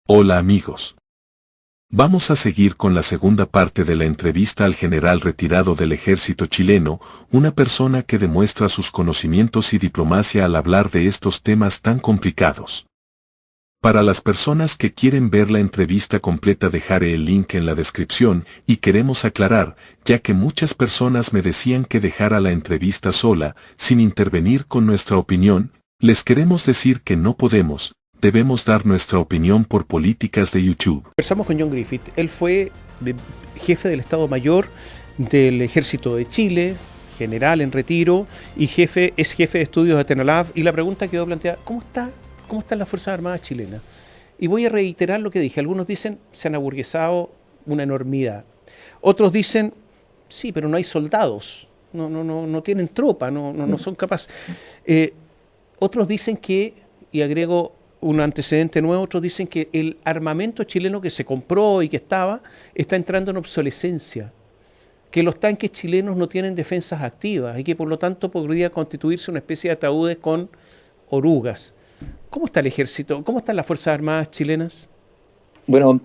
Hola amigos. Vamos a seguir con la segunda parte de la entrevista al general retirado del ejército chileno, una persona que demuestra sus conocimientos y diplomacia al hablar de estos temas tan complicados. Para las personas que quieren ver la entrevista completa dejaré el link en la descripción y queremos aclarar, ya que muchas personas me decían que dejara la entrevista sola, sin intervenir con nuestra opinión, les queremos decir que no podemos. Debemos dar nuestra opinión por políticas de YouTube. Conversamos con John Griffith. Él fue jefe del Estado Mayor del Ejército de Chile, general en retiro y es jefe de estudios de Atenolab. Y la pregunta quedó planteada: ¿cómo están las Fuerzas Armadas chilenas? Y voy a reiterar lo que dije. Algunos dicen se han aburguesado una enormidad. Otros dicen sí, pero no hay soldados, no tienen tropa, no son capaces. Otros dicen que, y agrego un antecedente nuevo, otros dicen que el armamento chileno que se compró y que está entrando en obsolescencia, que los tanques chilenos no tienen defensas activas y que por lo tanto podría constituirse una especie de ataúdes con orugas. ¿Cómo está el ejército? ¿Cómo están las Fuerzas Armadas chilenas? Bueno,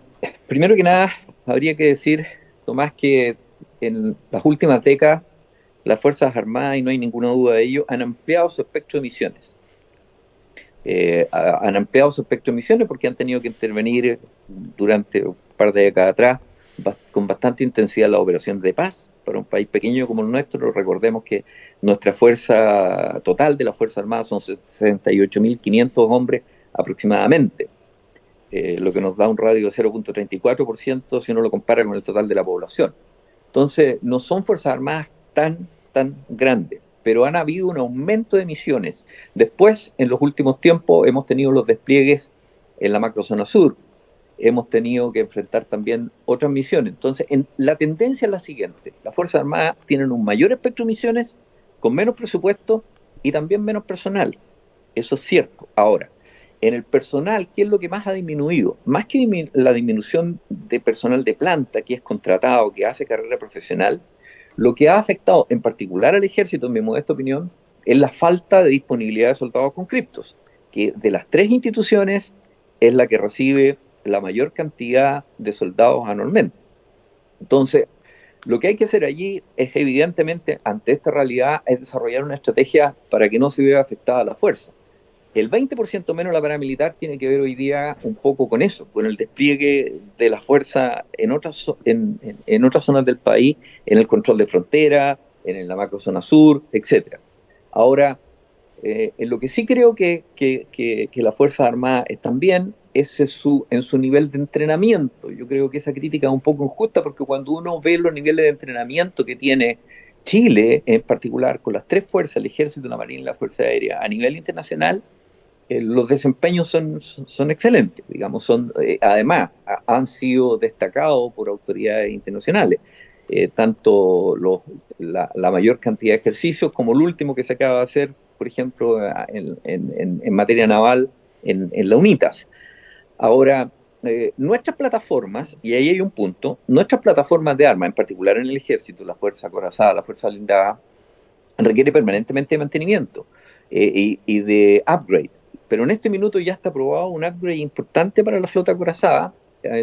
primero que nada, habría que decir, Tomás, que en las últimas décadas las Fuerzas Armadas, y no hay ninguna duda de ello, han ampliado su espectro de misiones. Han ampliado su espectro de misiones porque han tenido que intervenir durante un par de décadas atrás con bastante intensidad en las operaciones de paz. Para un país pequeño como el nuestro, recordemos que nuestra fuerza total de las Fuerzas Armadas son 68.500 hombres aproximadamente, lo que nos da un radio de 0.34% si uno lo compara con el total de la población. Entonces, no son Fuerzas Armadas tan grandes, pero han habido un aumento de misiones. Después, en los últimos tiempos, hemos tenido los despliegues en la macrozona sur, hemos tenido que enfrentar también otras misiones. Entonces, la tendencia es la siguiente: las Fuerzas Armadas tienen un mayor espectro de misiones, con menos presupuesto y también menos personal. Eso es cierto. Ahora, en el personal, ¿qué es lo que más ha disminuido? Más que la disminución de personal de planta, que es contratado, que hace carrera profesional, lo que ha afectado en particular al ejército, en mi modesta opinión, es la falta de disponibilidad de soldados conscriptos, que de las tres instituciones es la que recibe la mayor cantidad de soldados anualmente. Entonces, lo que hay que hacer allí es, evidentemente, ante esta realidad, es desarrollar una estrategia para que no se vea afectada la fuerza. El 20% menos la paramilitar tiene que ver hoy día un poco con eso, con el despliegue de la fuerza en otras zonas del país, en el control de frontera, en la macrozona sur, etc. Ahora, en lo que sí creo que las Fuerzas Armadas están bien es en su nivel de entrenamiento. Yo creo que esa crítica es un poco injusta porque cuando uno ve los niveles de entrenamiento que tiene Chile, en particular con las tres fuerzas, el Ejército, la Marina y la Fuerza Aérea, a nivel internacional, los desempeños son excelentes, digamos, además han sido destacados por autoridades internacionales, tanto la mayor cantidad de ejercicios como el último que se acaba de hacer, por ejemplo, en materia naval en la UNITAS. Ahora, nuestras plataformas, y ahí hay un punto, nuestras plataformas de armas, en particular en el ejército, la fuerza acorazada, la fuerza blindada, requiere permanentemente de mantenimiento y de upgrade. Pero en este minuto ya está aprobado un upgrade importante para la flota acorazada,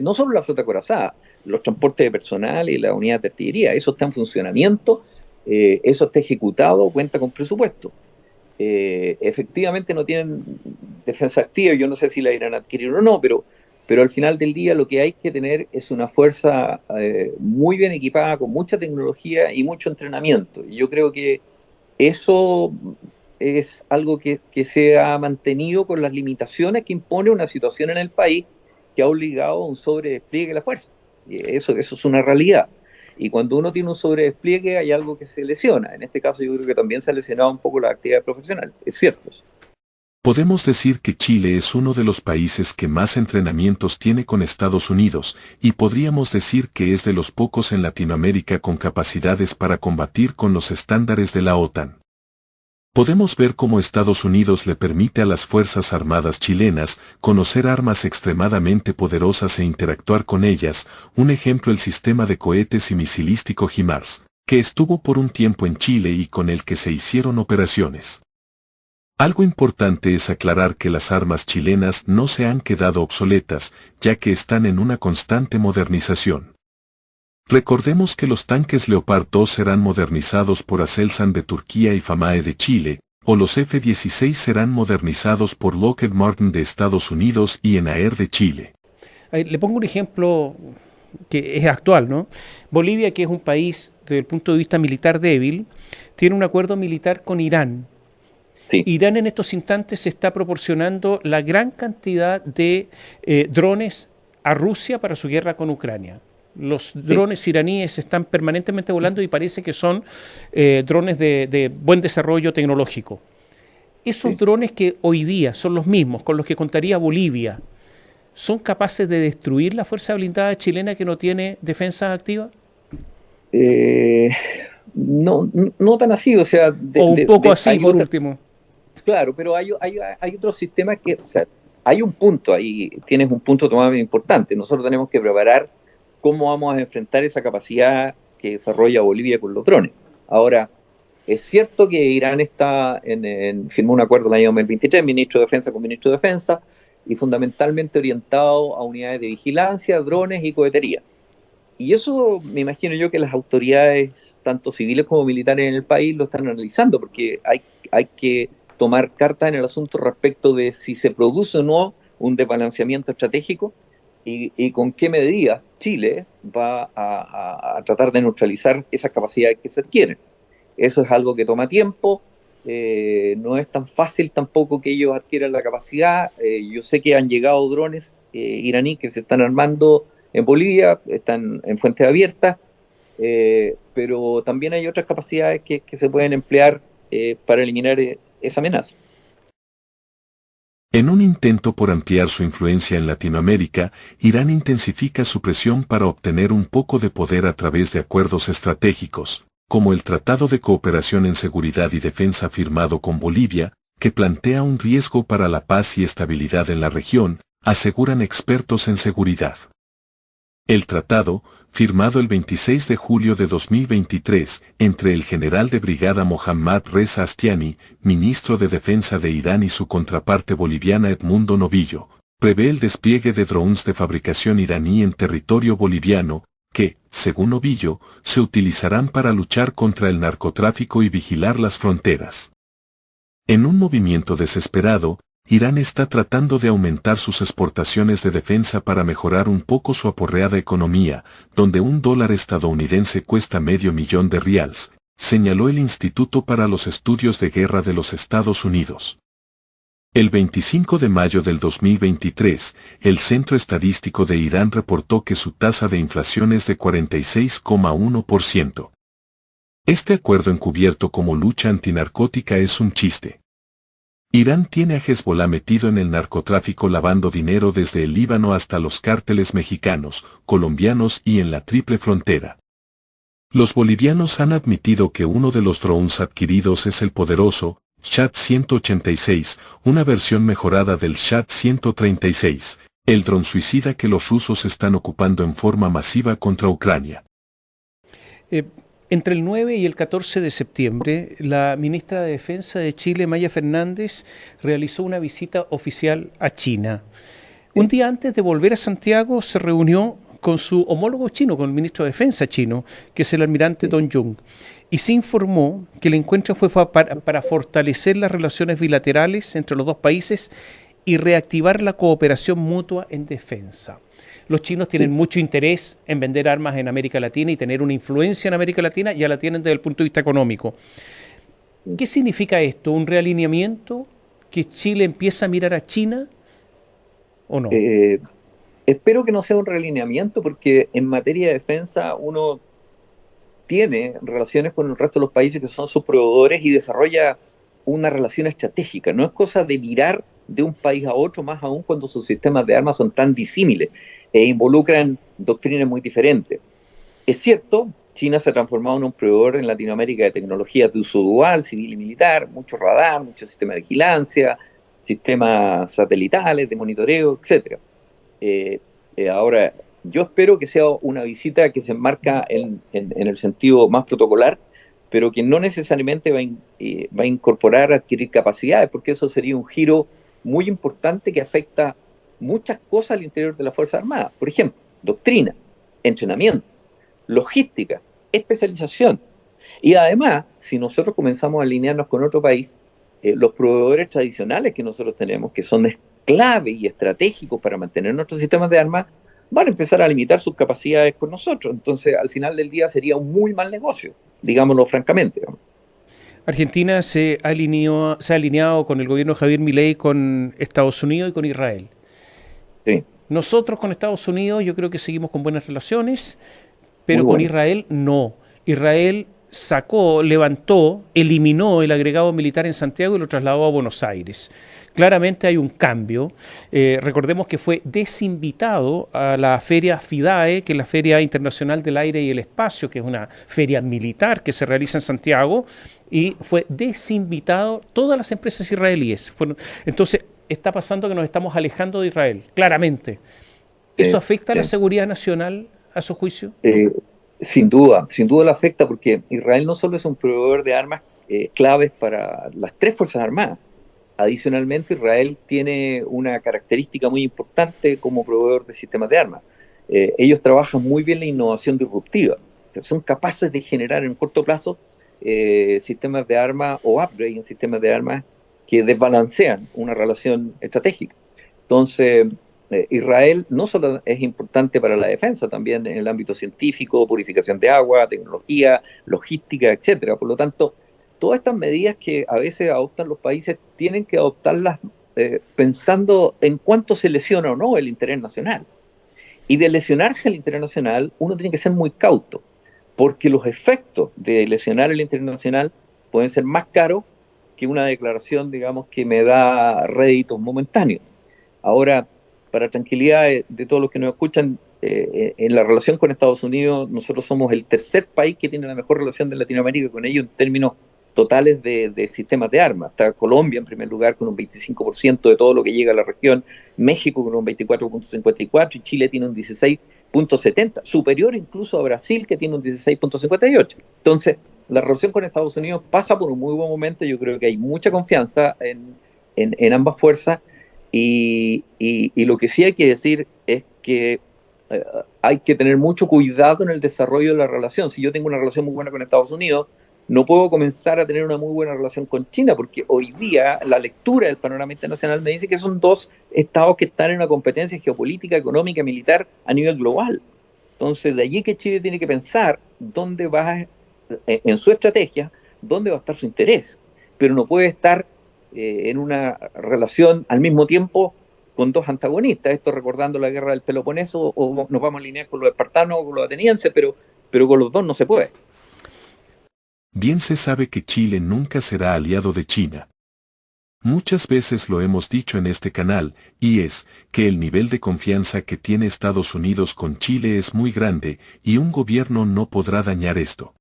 no solo la flota acorazada, los transportes de personal y la unidad de artillería, eso está en funcionamiento, eso está ejecutado, cuenta con presupuesto. Efectivamente no tienen defensa activa, yo no sé si la irán a adquirir o no, pero al final del día lo que hay que tener es una fuerza muy bien equipada, con mucha tecnología y mucho entrenamiento. Y yo creo que eso es algo que se ha mantenido con las limitaciones que impone una situación en el país que ha obligado a un sobredespliegue de la fuerza. Y eso es una realidad. Y cuando uno tiene un sobredespliegue hay algo que se lesiona. En este caso yo creo que también se ha lesionado un poco la actividad profesional. Es cierto. Podemos decir que Chile es uno de los países que más entrenamientos tiene con Estados Unidos, y podríamos decir que es de los pocos en Latinoamérica con capacidades para combatir con los estándares de la OTAN. Podemos ver cómo Estados Unidos le permite a las Fuerzas Armadas chilenas conocer armas extremadamente poderosas e interactuar con ellas, un ejemplo el sistema de cohetes y misilístico HIMARS, que estuvo por un tiempo en Chile y con el que se hicieron operaciones. Algo importante es aclarar que las armas chilenas no se han quedado obsoletas, ya que están en una constante modernización. Recordemos que los tanques Leopard 2 serán modernizados por Aselsan de Turquía y FAMAE de Chile, o los F-16 serán modernizados por Lockheed Martin de Estados Unidos y ENAER de Chile. Le pongo un ejemplo que es actual, ¿no? Bolivia, que es un país desde el punto de vista militar débil, tiene un acuerdo militar con Irán. Sí. Irán en estos instantes está proporcionando la gran cantidad de drones a Rusia para su guerra con Ucrania. Los drones iraníes están permanentemente volando y parece que son drones de buen desarrollo tecnológico. Esos drones que hoy día son los mismos con los que contaría Bolivia, ¿son capaces de destruir la fuerza blindada chilena que no tiene defensa activa? No tan así, o sea... o un poco así, por último. Claro, pero hay otros sistemas que, o sea, hay un punto ahí, tienes un punto tomado importante. Nosotros tenemos que preparar cómo vamos a enfrentar esa capacidad que desarrolla Bolivia con los drones. Ahora, es cierto que Irán firmó un acuerdo el año 2023, ministro de Defensa con ministro de Defensa, y fundamentalmente orientado a unidades de vigilancia, drones y cohetería. Y eso me imagino yo que las autoridades, tanto civiles como militares en el país, lo están analizando, porque hay que tomar cartas en el asunto respecto de si se produce o no un desbalanceamiento estratégico y con qué medidas Chile va a tratar de neutralizar esas capacidades que se adquieren. Eso es algo que toma tiempo, no es tan fácil tampoco que ellos adquieran la capacidad. Yo sé que han llegado drones iraníes que se están armando en Bolivia, están en fuentes abiertas, pero también hay otras capacidades que se pueden emplear para eliminar esa amenaza. En un intento por ampliar su influencia en Latinoamérica, Irán intensifica su presión para obtener un poco de poder a través de acuerdos estratégicos, como el Tratado de Cooperación en Seguridad y Defensa firmado con Bolivia, que plantea un riesgo para la paz y estabilidad en la región, aseguran expertos en seguridad. El tratado, firmado el 26 de julio de 2023, entre el general de brigada Mohammad Reza Astiani, ministro de Defensa de Irán y su contraparte boliviana Edmundo Novillo, prevé el despliegue de drones de fabricación iraní en territorio boliviano, que, según Novillo, se utilizarán para luchar contra el narcotráfico y vigilar las fronteras. En un movimiento desesperado, Irán está tratando de aumentar sus exportaciones de defensa para mejorar un poco su aporreada economía, donde $1 estadounidense cuesta $500,000, señaló el Instituto para los Estudios de Guerra de los Estados Unidos. El 25 de mayo del 2023, el Centro Estadístico de Irán reportó que su tasa de inflación es de 46,1%. Este acuerdo encubierto como lucha antinarcótica es un chiste. Irán tiene a Hezbollah metido en el narcotráfico lavando dinero desde el Líbano hasta los cárteles mexicanos, colombianos y en la triple frontera. Los bolivianos han admitido que uno de los drones adquiridos es el poderoso Shat-186, una versión mejorada del Shat-136, el dron suicida que los rusos están ocupando en forma masiva contra Ucrania. Entre el 9 y el 14 de septiembre, la ministra de Defensa de Chile, Maya Fernández, realizó una visita oficial a China. Un día antes de volver a Santiago, se reunió con su homólogo chino, con el ministro de Defensa chino, que es el almirante Dong Jun, y se informó que el encuentro fue para fortalecer las relaciones bilaterales entre los dos países y reactivar la cooperación mutua en defensa. Los chinos tienen mucho interés en vender armas en América Latina y tener una influencia en América Latina, ya la tienen desde el punto de vista económico. ¿Qué significa esto? ¿Un realineamiento? ¿Que Chile empieza a mirar a China o no? Espero que no sea un realineamiento, porque en materia de defensa uno tiene relaciones con el resto de los países que son sus proveedores y desarrolla una relación estratégica. No es cosa de mirar de un país a otro, más aún cuando sus sistemas de armas son tan disímiles e involucran doctrinas muy diferentes. Es cierto, China se ha transformado en un proveedor en Latinoamérica de tecnologías de uso dual, civil y militar, mucho radar, mucho sistema de vigilancia, sistemas satelitales de monitoreo, etc. Ahora, yo espero que sea una visita que se enmarca en el sentido más protocolar, pero que no necesariamente va a incorporar, adquirir capacidades, porque eso sería un giro muy importante que afecta muchas cosas al interior de las Fuerzas Armadas. Por ejemplo, doctrina, entrenamiento, logística, especialización. Y además, si nosotros comenzamos a alinearnos con otro país, los proveedores tradicionales que nosotros tenemos, que son clave y estratégicos para mantener nuestros sistemas de armas, van a empezar a limitar sus capacidades con nosotros. Entonces, al final del día sería un muy mal negocio, digámoslo francamente. Argentina se ha alineado con el gobierno de Javier Milei con Estados Unidos y con Israel. Sí, Nosotros con Estados Unidos yo creo que seguimos con buenas relaciones, muy pero con bueno. Israel no. Israel sacó, levantó, eliminó el agregado militar en Santiago y lo trasladó a Buenos Aires. Claramente hay un cambio. Recordemos que fue desinvitado a la feria FIDAE, que es la Feria Internacional del Aire y el Espacio, que es una feria militar que se realiza en Santiago, y fue desinvitado todas las empresas israelíes. Entonces, está pasando que nos estamos alejando de Israel, claramente. ¿Eso Sí, afecta a la sí. seguridad nacional, a su juicio? Sin duda lo afecta porque Israel no solo es un proveedor de armas claves para las tres Fuerzas Armadas. Adicionalmente, Israel tiene una característica muy importante como proveedor de sistemas de armas. Ellos trabajan muy bien la innovación disruptiva. Son capaces de generar en corto plazo sistemas de armas o upgrade en sistemas de armas que desbalancean una relación estratégica. Entonces, Israel no solo es importante para la defensa, también en el ámbito científico, purificación de agua, tecnología, logística, etcétera. Por lo tanto, todas estas medidas que a veces adoptan los países tienen que adoptarlas pensando en cuánto se lesiona o no el interés nacional. Y de lesionarse el interés nacional, uno tiene que ser muy cauto, porque los efectos de lesionar el interés nacional pueden ser más caros que una declaración, digamos, que me da réditos momentáneos. Ahora, para tranquilidad de todos los que nos escuchan, en la relación con Estados Unidos, nosotros somos el tercer país que tiene la mejor relación de Latinoamérica con ellos en términos totales de sistemas de armas. Está Colombia en primer lugar con un 25% de todo lo que llega a la región, México con un 24,54 y Chile tiene un 16,70, superior incluso a Brasil que tiene un 16,58. Entonces, la relación con Estados Unidos pasa por un muy buen momento. Yo creo que hay mucha confianza en ambas fuerzas y lo que sí hay que decir es que hay que tener mucho cuidado en el desarrollo de la relación. Si yo tengo una relación muy buena con Estados Unidos, no puedo comenzar a tener una muy buena relación con China, porque hoy día la lectura del panorama internacional me dice que son dos estados que están en una competencia geopolítica, económica, militar a nivel global. Entonces, de allí que Chile tiene que pensar dónde va, en su estrategia, dónde va a estar su interés, pero no puede estar en una relación al mismo tiempo con dos antagonistas, esto recordando la guerra del Peloponeso, o nos vamos a alinear con los espartanos o con los atenienses, pero con los dos no se puede. Bien se sabe que Chile nunca será aliado de China. Muchas veces lo hemos dicho en este canal, y es que el nivel de confianza que tiene Estados Unidos con Chile es muy grande, y un gobierno no podrá dañar esto.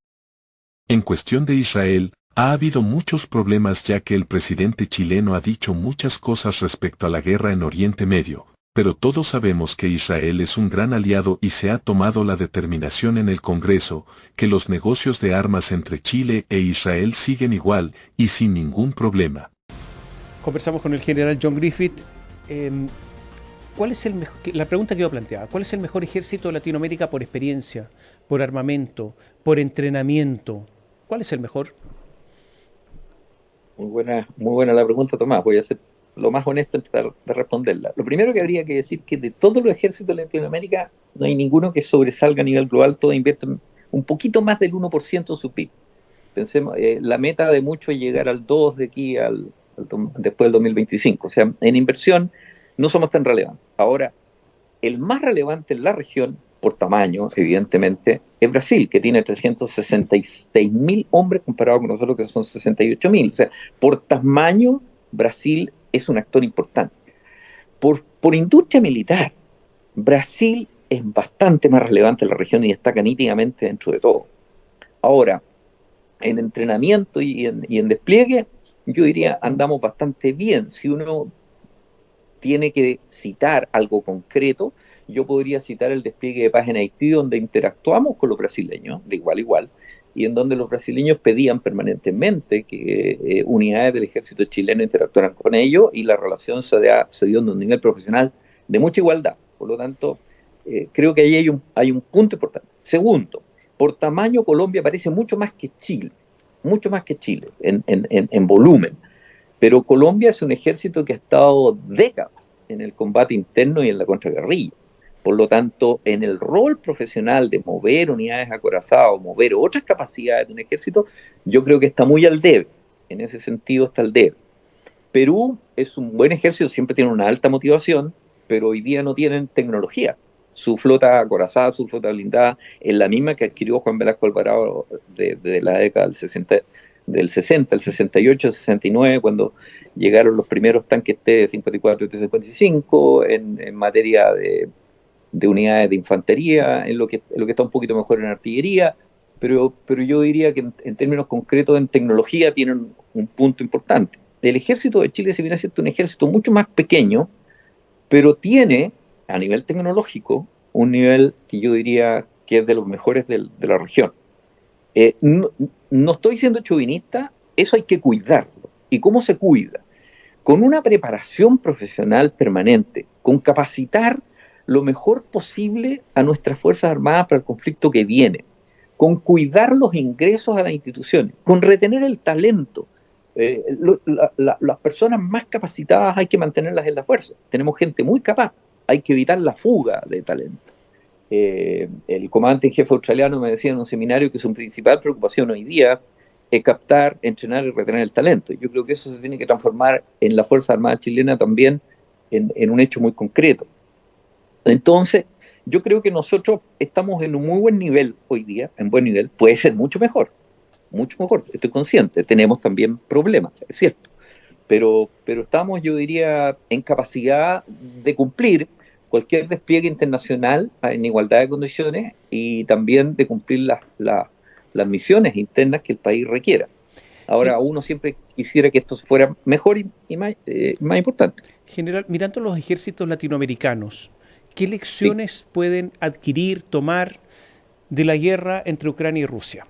En cuestión de Israel, ha habido muchos problemas ya que el presidente chileno ha dicho muchas cosas respecto a la guerra en Oriente Medio, pero todos sabemos que Israel es un gran aliado y se ha tomado la determinación en el Congreso, que los negocios de armas entre Chile e Israel siguen igual y sin ningún problema. Conversamos con el general John Griffith. ¿Cuál es la pregunta que yo planteaba? ¿Cuál es el mejor ejército de Latinoamérica por experiencia, por armamento, por entrenamiento? ¿Cuál es el mejor? Muy buena la pregunta, Tomás. Voy a ser lo más honesto en tratar de responderla. Lo primero que habría que decir que de todos los ejércitos de Latinoamérica no hay ninguno que sobresalga a nivel global. Todos invierten un poquito más del 1% de su PIB. Pensemos, la meta de muchos es llegar al 2 de aquí después del 2025. O sea, en inversión no somos tan relevantes. Ahora, el más relevante en la región, por tamaño, evidentemente, es Brasil, que tiene 366.000 hombres comparado con nosotros que son 68.000. O sea, por tamaño, Brasil es un actor importante. Por industria militar, Brasil es bastante más relevante en la región y destaca nítidamente dentro de todo. Ahora, en entrenamiento y en despliegue, yo diría andamos bastante bien. Si uno tiene que citar algo concreto, yo podría citar el despliegue de paz en Haití, donde interactuamos con los brasileños de igual a igual, y en donde los brasileños pedían permanentemente que unidades del ejército chileno interactuaran con ellos, y la relación se dio en un nivel profesional de mucha igualdad. Por lo tanto, creo que ahí hay un punto importante. Segundo, por tamaño Colombia parece mucho más que Chile en volumen, pero Colombia es un ejército que ha estado décadas en el combate interno y en la contraguerrilla. Por lo tanto, en el rol profesional de mover unidades acorazadas, mover otras capacidades de un ejército, yo creo que está muy al debe. En ese sentido está al debe. Perú es un buen ejército, siempre tiene una alta motivación, pero hoy día no tienen tecnología. Su flota acorazada, su flota blindada, es la misma que adquirió Juan Velasco Alvarado de la década del 60, el 68, el 69, cuando llegaron los primeros tanques T-54 y T-55 en materia de unidades de infantería, en lo que está un poquito mejor en artillería, pero yo diría que en términos concretos en tecnología tienen un punto importante. El ejército de Chile se viene siendo un ejército mucho más pequeño, pero tiene, a nivel tecnológico, un nivel que yo diría que es de los mejores de la región. No estoy siendo chauvinista, eso hay que cuidarlo. ¿Y cómo se cuida? Con una preparación profesional permanente, con capacitar lo mejor posible a nuestras Fuerzas Armadas para el conflicto que viene, con cuidar los ingresos a las instituciones, con retener el talento. Las personas más capacitadas hay que mantenerlas en la fuerza. Tenemos gente muy capaz, hay que evitar la fuga de talento. El comandante en jefe australiano me decía en un seminario que su principal preocupación hoy día es captar, entrenar y retener el talento. Yo creo que eso se tiene que transformar en la Fuerza Armada chilena también en un hecho muy concreto. Entonces, yo creo que nosotros estamos en un muy buen nivel hoy día, en buen nivel, puede ser mucho mejor, estoy consciente, tenemos también problemas, es cierto, pero estamos, yo diría, en capacidad de cumplir cualquier despliegue internacional en igualdad de condiciones y también de cumplir las misiones internas que el país requiera. Ahora, uno siempre quisiera que esto fuera mejor y más importante. General, mirando los ejércitos latinoamericanos, ¿qué lecciones pueden adquirir, tomar de la guerra entre Ucrania y Rusia?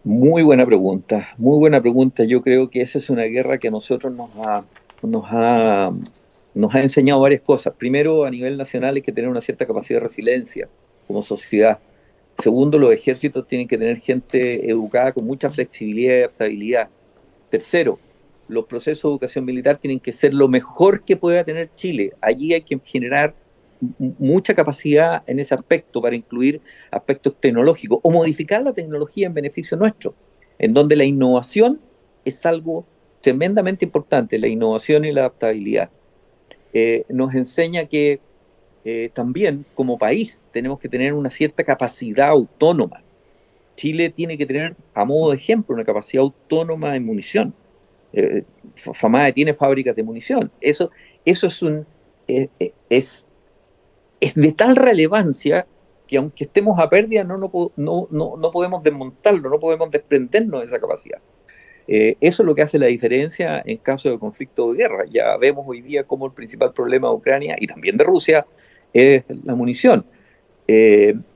Muy buena pregunta, muy buena pregunta. Yo creo que esa es una guerra que a nosotros nos ha enseñado varias cosas. Primero, a nivel nacional hay que tener una cierta capacidad de resiliencia como sociedad. Segundo, los ejércitos tienen que tener gente educada con mucha flexibilidad y adaptabilidad. Tercero, los procesos de educación militar tienen que ser lo mejor que pueda tener Chile. Allí hay que generar mucha capacidad en ese aspecto para incluir aspectos tecnológicos o modificar la tecnología en beneficio nuestro, en donde la innovación es algo tremendamente importante, la innovación y la adaptabilidad. Nos enseña que también como país tenemos que tener una cierta capacidad autónoma. Chile tiene que tener, a modo de ejemplo, una capacidad autónoma en munición. FAMADE tiene fábricas de munición. Eso es de tal relevancia que aunque estemos a pérdida no podemos desmontarlo, no podemos desprendernos de esa capacidad. Eso es lo que hace la diferencia en caso de conflicto o de guerra. Ya vemos hoy día cómo el principal problema de Ucrania y también de Rusia es la munición.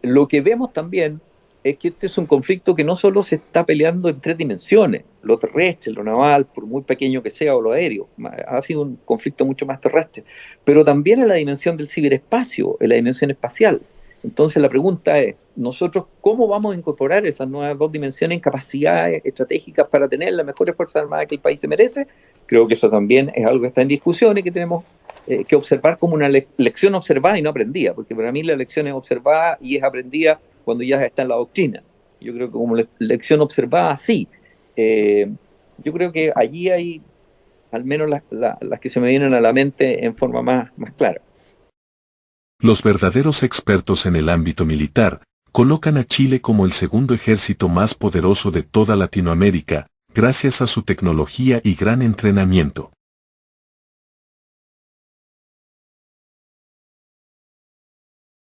Lo que vemos también es que este es un conflicto que no solo se está peleando en 3 dimensiones, lo terrestre, lo naval, por muy pequeño que sea, o lo aéreo, ha sido un conflicto mucho más terrestre, pero también en la dimensión del ciberespacio, en la dimensión espacial. Entonces la pregunta es, ¿nosotros cómo vamos a incorporar esas nuevas 2 dimensiones en capacidades estratégicas para tener las mejores Fuerzas Armadas que el país se merece? Creo que eso también es algo que está en discusión y que tenemos que observar como una lección observada y no aprendida, porque para mí la lección es observada y es aprendida cuando ya está en la doctrina. Yo creo que como lección observada, sí. Yo creo que allí hay al menos las que se me vienen a la mente en forma más clara. Los verdaderos expertos en el ámbito militar colocan a Chile como el segundo ejército más poderoso de toda Latinoamérica, gracias a su tecnología y gran entrenamiento.